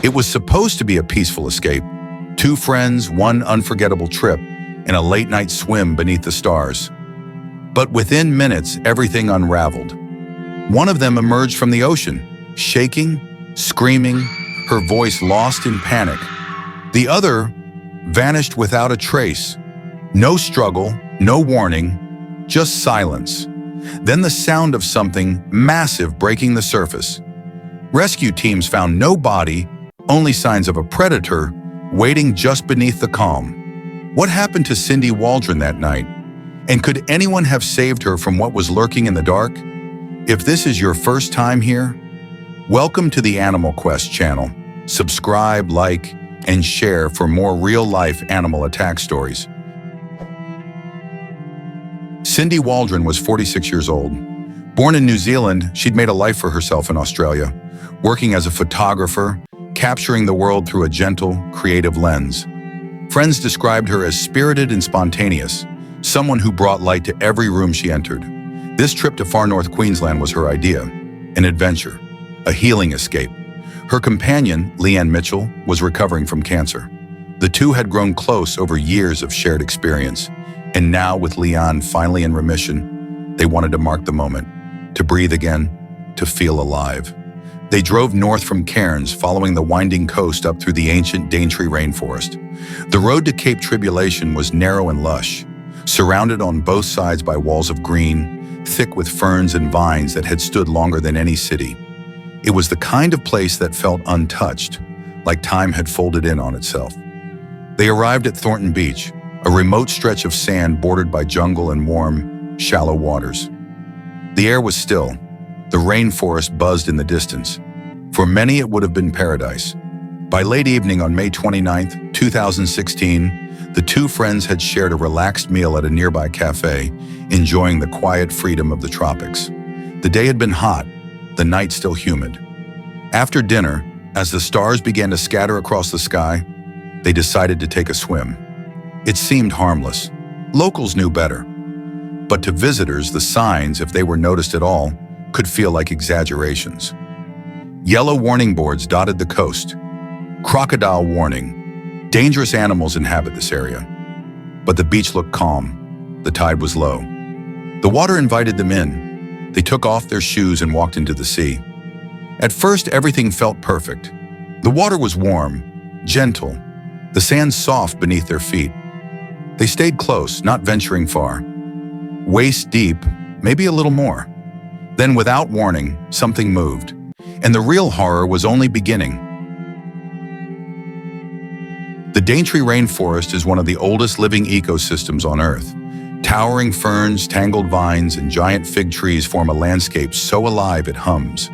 It was supposed to be a peaceful escape. Two friends, one unforgettable trip, and a late-night swim beneath the stars. But within minutes, everything unraveled. One of them emerged from the ocean, shaking, screaming, her voice lost in panic. The other vanished without a trace. No struggle, no warning, just silence. Then the sound of something massive breaking the surface. Rescue teams found no body, only signs of a predator waiting just beneath the calm. What happened to Cindy Waldron that night? And could anyone have saved her from what was lurking in the dark? If this is your first time here, welcome to the Animal Quest channel. Subscribe, like, and share for more real-life animal attack stories. Cindy Waldron was 46 years old. Born in New Zealand, she'd made a life for herself in Australia, working as a photographer, capturing the world through a gentle, creative lens. Friends described her as spirited and spontaneous, someone who brought light to every room she entered. This trip to Far North Queensland was her idea, an adventure, a healing escape. Her companion, Leeann Mitchell, was recovering from cancer. The two had grown close over years of shared experience, and now with Leeann finally in remission, they wanted to mark the moment, to breathe again, to feel alive. They drove north from Cairns, following the winding coast up through the ancient Daintree Rainforest. The road to Cape Tribulation was narrow and lush, surrounded on both sides by walls of green, thick with ferns and vines that had stood longer than any city. It was the kind of place that felt untouched, like time had folded in on itself. They arrived at Thornton Beach, a remote stretch of sand bordered by jungle and warm, shallow waters. The air was still. The rainforest buzzed in the distance. For many, it would have been paradise. By late evening on May 29, 2016, the two friends had shared a relaxed meal at a nearby cafe, enjoying the quiet freedom of the tropics. The day had been hot, the night still humid. After dinner, as the stars began to scatter across the sky, they decided to take a swim. It seemed harmless. Locals knew better. But to visitors, the signs, if they were noticed at all, could feel like exaggerations. Yellow warning boards dotted the coast. Crocodile warning. Dangerous animals inhabit this area. But the beach looked calm. The tide was low. The water invited them in. They took off their shoes and walked into the sea. At first, everything felt perfect. The water was warm, gentle, the sand soft beneath their feet. They stayed close, not venturing far. Waist deep, maybe a little more. Then, without warning, something moved, and the real horror was only beginning. The Daintree Rainforest is one of the oldest living ecosystems on Earth. Towering ferns, tangled vines, and giant fig trees form a landscape so alive it hums.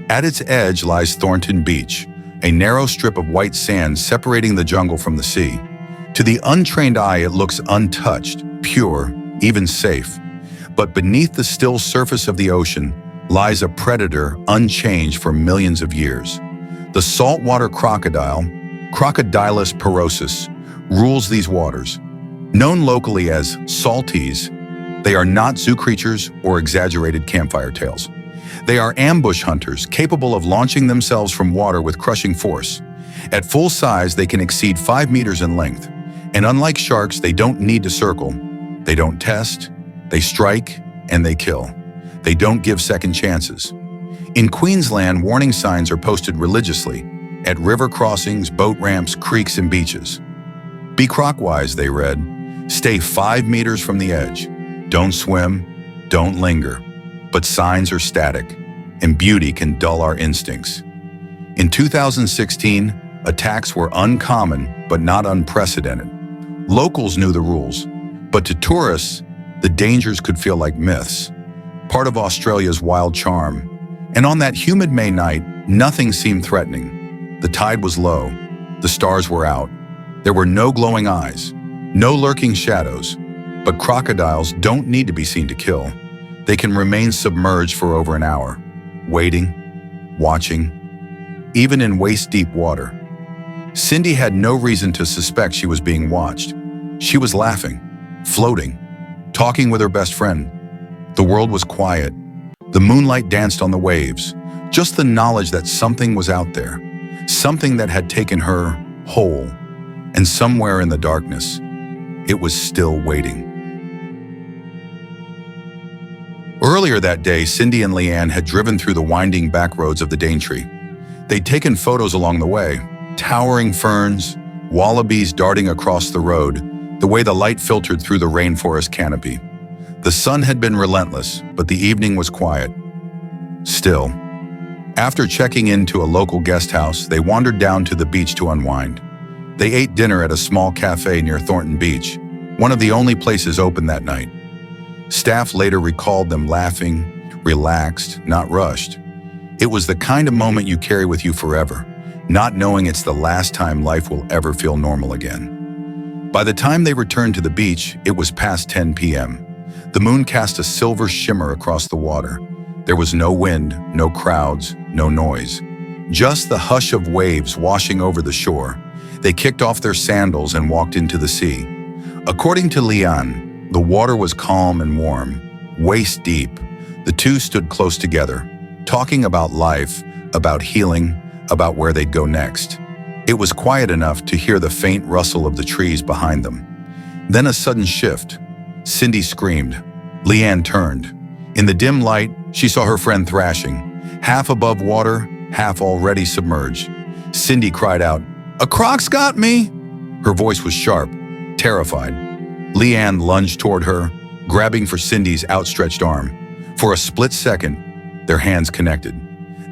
At its edge lies Thornton Beach, a narrow strip of white sand separating the jungle from the sea. To the untrained eye, it looks untouched, pure, even safe. But beneath the still surface of the ocean lies a predator unchanged for millions of years. The saltwater crocodile, Crocodilus porosus, rules these waters. Known locally as salties, they are not zoo creatures or exaggerated campfire tales. They are ambush hunters capable of launching themselves from water with crushing force. At full size, they can exceed 5 meters in length. And unlike sharks, they don't need to circle. They don't test. They strike and they kill. They don't give second chances. In Queensland, warning signs are posted religiously at river crossings, boat ramps, creeks, and beaches. Be croc-wise, they read. Stay 5 meters from the edge. Don't swim, don't linger. But signs are static, and beauty can dull our instincts. In 2016, attacks were uncommon but not unprecedented. Locals knew the rules, but to tourists, the dangers could feel like myths, part of Australia's wild charm. And on that humid May night, nothing seemed threatening. The tide was low, the stars were out. There were no glowing eyes, no lurking shadows. But crocodiles don't need to be seen to kill. They can remain submerged for over an hour, waiting, watching, even in waist-deep water. Cindy had no reason to suspect she was being watched. She was laughing, floating, talking with her best friend. The world was quiet. The moonlight danced on the waves. Just the knowledge that something was out there. something that had taken her whole, and somewhere in the darkness, it was still waiting. Earlier that day, Cindy and Leeann had driven through the winding back roads of the Daintree. They'd taken photos along the way, towering ferns, wallabies darting across the road, the way the light filtered through the rainforest canopy. The sun had been relentless, but the evening was quiet. Still, after checking into a local guest house, they wandered down to the beach to unwind. They ate dinner at a small cafe near Thornton Beach, one of the only places open that night. Staff later recalled them laughing, relaxed, not rushed. It was the kind of moment you carry with you forever, not knowing it's the last time life will ever feel normal again. By the time they returned to the beach, it was past 10 p.m. The moon cast a silver shimmer across the water. There was no wind, no crowds, no noise. Just the hush of waves washing over the shore. They kicked off their sandals and walked into the sea. According to Leeann, the water was calm and warm, waist deep. The two stood close together, talking about life, about healing, about where they'd go next. It was quiet enough to hear the faint rustle of the trees behind them. Then a sudden shift. Cindy screamed. Leeann turned. In the dim light, she saw her friend thrashing, half above water, half already submerged. Cindy cried out, "A croc's got me!" Her voice was sharp, terrified. Leeann lunged toward her, grabbing for Cindy's outstretched arm. For a split second, their hands connected.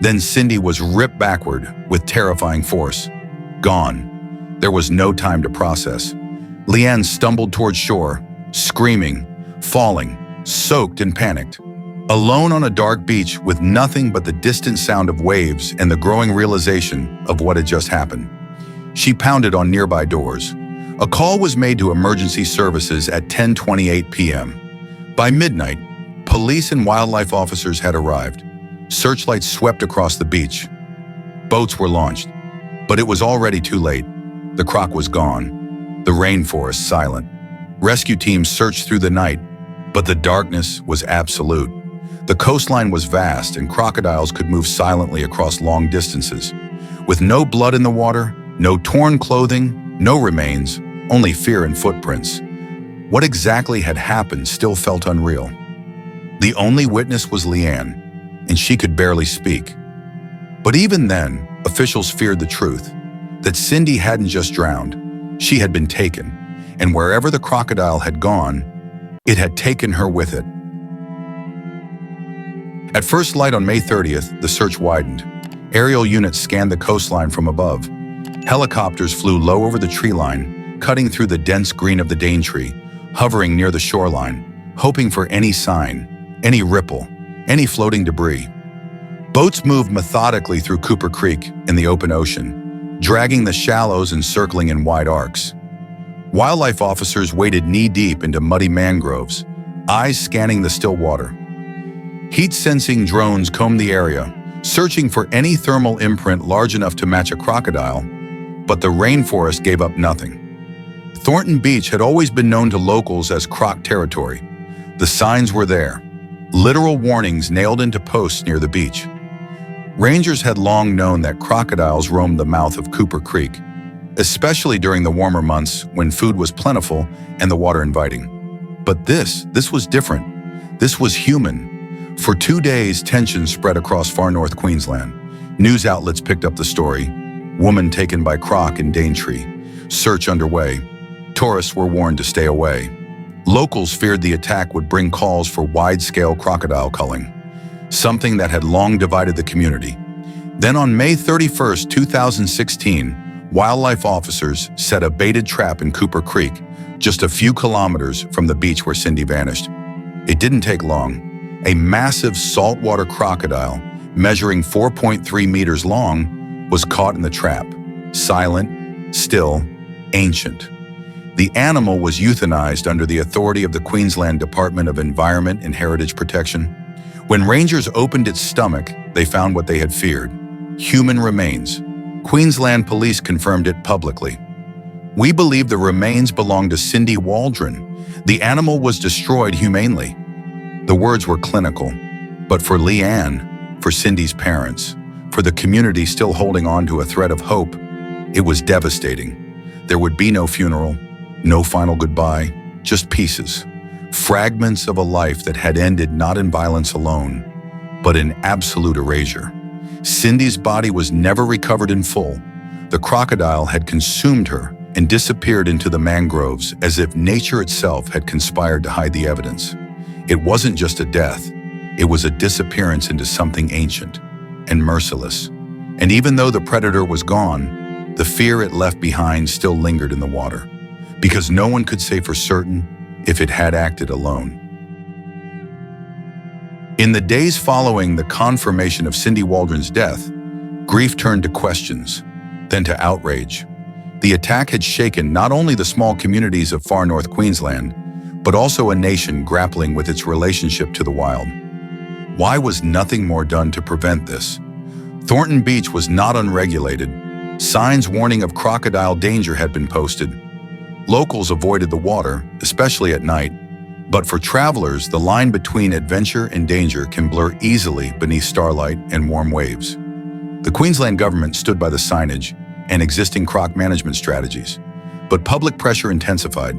Then Cindy was ripped backward with terrifying force. Gone. There was no time to process. Leeann stumbled toward shore, screaming, falling, soaked and panicked. Alone on a dark beach with nothing but the distant sound of waves and the growing realization of what had just happened. She pounded on nearby doors. A call was made to emergency services at 10:28 p.m. By midnight, police and wildlife officers had arrived. Searchlights swept across the beach. Boats were launched, but it was already too late. The croc was gone, the rainforest silent. Rescue teams searched through the night, but the darkness was absolute. The coastline was vast and crocodiles could move silently across long distances. With no blood in the water, no torn clothing, no remains, only fear and footprints. What exactly had happened still felt unreal. The only witness was Leeann, and she could barely speak. But even then, officials feared the truth, that Cindy hadn't just drowned, she had been taken, and wherever the crocodile had gone, it had taken her with it. At first light on May 30th, the search widened. Aerial units scanned the coastline from above. Helicopters flew low over the tree line, cutting through the dense green of the Daintree, hovering near the shoreline, hoping for any sign, any ripple, any floating debris. Boats moved methodically through Cooper Creek in the open ocean, dragging the shallows and circling in wide arcs. Wildlife officers waded knee-deep into muddy mangroves, eyes scanning the still water. Heat-sensing drones combed the area, searching for any thermal imprint large enough to match a crocodile, but the rainforest gave up nothing. Thornton Beach had always been known to locals as croc territory. The signs were there, literal warnings nailed into posts near the beach. Rangers had long known that crocodiles roamed the mouth of Cooper Creek, especially during the warmer months when food was plentiful and the water inviting. But this was different. This was human. For 2 days, tension spread across Far North Queensland. News outlets picked up the story. Woman taken by croc in Daintree. Search underway. Tourists were warned to stay away. Locals feared the attack would bring calls for wide-scale crocodile culling, something that had long divided the community. Then on May 31st, 2016, wildlife officers set a baited trap in Cooper Creek, just a few kilometers from the beach where Cindy vanished. It didn't take long. A massive saltwater crocodile, measuring 4.3 meters long, was caught in the trap. Silent, still, ancient. The animal was euthanized under the authority of the Queensland Department of Environment and Heritage Protection. When rangers opened its stomach, they found what they had feared: human remains. Queensland police confirmed it publicly. "We believe the remains belonged to Cindy Waldron. The animal was destroyed humanely." The words were clinical, but for Leeann, for Cindy's parents, For the community still holding on to a thread of hope, it was devastating. There would be no funeral, no final goodbye, just pieces, fragments of a life that had ended not in violence alone, but in absolute erasure. Cindy's body was never recovered in full. The crocodile had consumed her and disappeared into the mangroves as if nature itself had conspired to hide the evidence. It wasn't just a death, it was a disappearance into something ancient and merciless. And even though the predator was gone, the fear it left behind still lingered in the water, because no one could say for certain if it had acted alone. In the days following the confirmation of Cindy Waldron's death, grief turned to questions, then to outrage. The attack had shaken not only the small communities of Far North Queensland, but also a nation grappling with its relationship to the wild. Why was nothing more done to prevent this? Thornton Beach was not unregulated. Signs warning of crocodile danger had been posted. Locals avoided the water, especially at night. But for travelers, the line between adventure and danger can blur easily beneath starlight and warm waves. The Queensland government stood by the signage and existing croc management strategies, but public pressure intensified.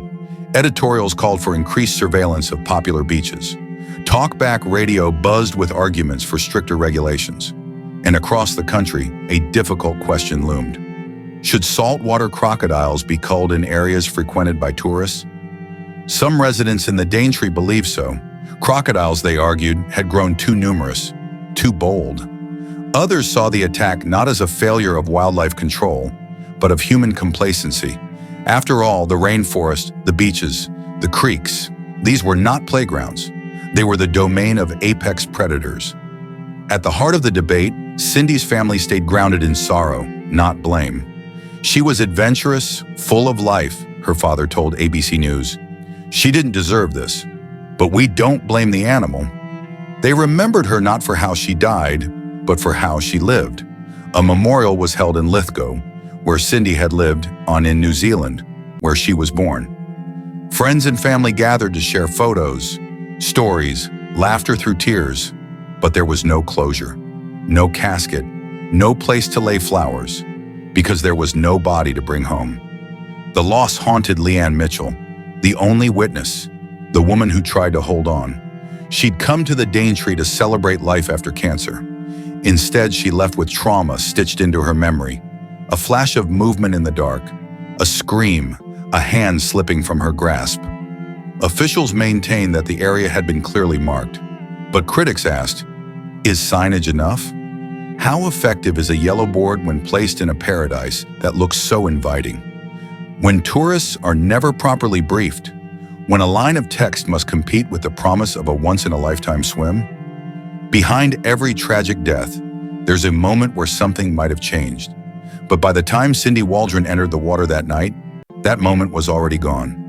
Editorials called for increased surveillance of popular beaches. Talkback radio buzzed with arguments for stricter regulations. And across the country, a difficult question loomed. Should saltwater crocodiles be culled in areas frequented by tourists? Some residents in the Daintree believed so. Crocodiles, they argued, had grown too numerous, too bold. Others saw the attack not as a failure of wildlife control, but of human complacency. After all, the rainforest, the beaches, the creeks, these were not playgrounds. They were the domain of apex predators. At the heart of the debate, Cindy's family stayed grounded in sorrow, not blame. She was adventurous, full of life, her father told ABC News. She didn't deserve this, but we don't blame the animal. They remembered her not for how she died, but for how she lived. A memorial was held in Lithgow, where Cindy had lived, in New Zealand, where she was born. Friends and family gathered to share photos, stories, laughter through tears, but there was no closure, no casket, no place to lay flowers, because there was no body to bring home. The loss haunted Leeann Mitchell, the only witness, the woman who tried to hold on. She'd come to the Daintree to celebrate life after cancer. Instead, she left with trauma stitched into her memory, a flash of movement in the dark, a scream, a hand slipping from her grasp. Officials maintained that the area had been clearly marked, but critics asked, is signage enough? How effective is a yellow board when placed in a paradise that looks so inviting? When tourists are never properly briefed, when a line of text must compete with the promise of a once-in-a-lifetime swim? Behind every tragic death, there's a moment where something might have changed. But by the time Cindy Waldron entered the water that night, that moment was already gone.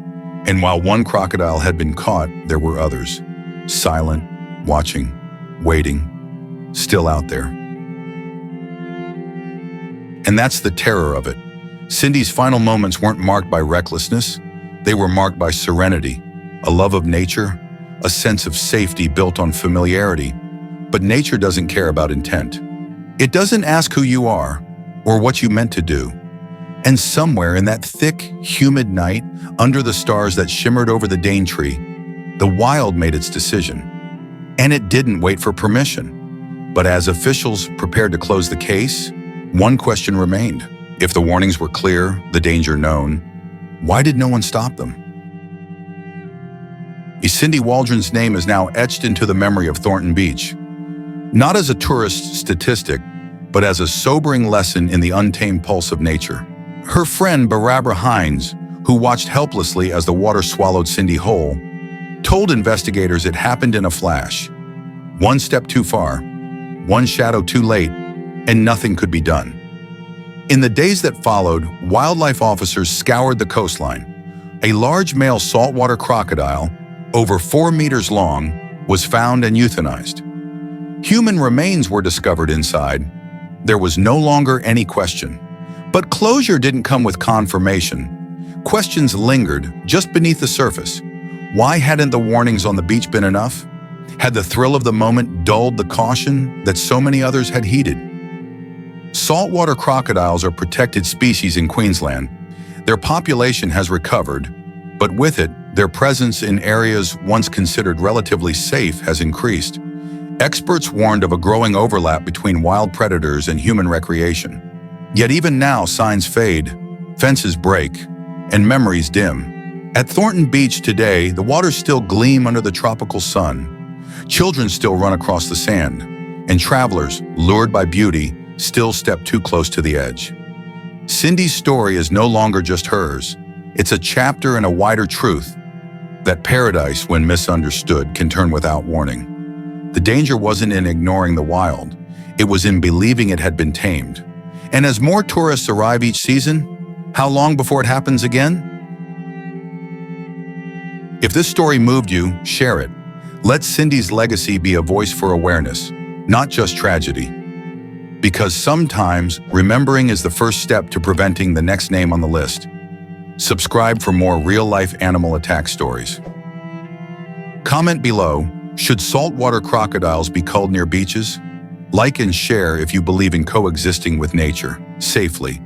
And while one crocodile had been caught, there were others, silent, watching, waiting, still out there. And that's the terror of it. Cindy's final moments weren't marked by recklessness. They were marked by serenity, a love of nature, a sense of safety built on familiarity. But nature doesn't care about intent. It doesn't ask who you are or what you meant to do. And somewhere in that thick, humid night, under the stars that shimmered over the Daintree, the wild made its decision. And it didn't wait for permission. But as officials prepared to close the case, one question remained. If the warnings were clear, the danger known, why did no one stop them? Cindy Waldron's name is now etched into the memory of Thornton Beach, not as a tourist statistic, but as a sobering lesson in the untamed pulse of nature. Her friend Barbara Hines, who watched helplessly as the water swallowed Cindy whole, told investigators it happened in a flash. One step too far, one shadow too late, and nothing could be done. In the days that followed, wildlife officers scoured the coastline. A large male saltwater crocodile, over 4 meters long, was found and euthanized. Human remains were discovered inside. There was no longer any question. But closure didn't come with confirmation. Questions lingered just beneath the surface. Why hadn't the warnings on the beach been enough? Had the thrill of the moment dulled the caution that so many others had heeded? Saltwater crocodiles are protected species in Queensland. Their population has recovered, but with it, their presence in areas once considered relatively safe has increased. Experts warned of a growing overlap between wild predators and human recreation. Yet even now, signs fade, fences break, and memories dim. At Thornton Beach today, the waters still gleam under the tropical sun. Children still run across the sand, and travelers, lured by beauty, still step too close to the edge. Cindy's story is no longer just hers. It's a chapter in a wider truth that paradise, when misunderstood, can turn without warning. The danger wasn't in ignoring the wild. It was in believing it had been tamed. And as more tourists arrive each season, how long before it happens again? If this story moved you, share it. Let Cindy's legacy be a voice for awareness, not just tragedy. Because sometimes, remembering is the first step to preventing the next name on the list. Subscribe for more real-life animal attack stories. Comment below, should saltwater crocodiles be culled near beaches? Like and share if you believe in coexisting with nature, safely,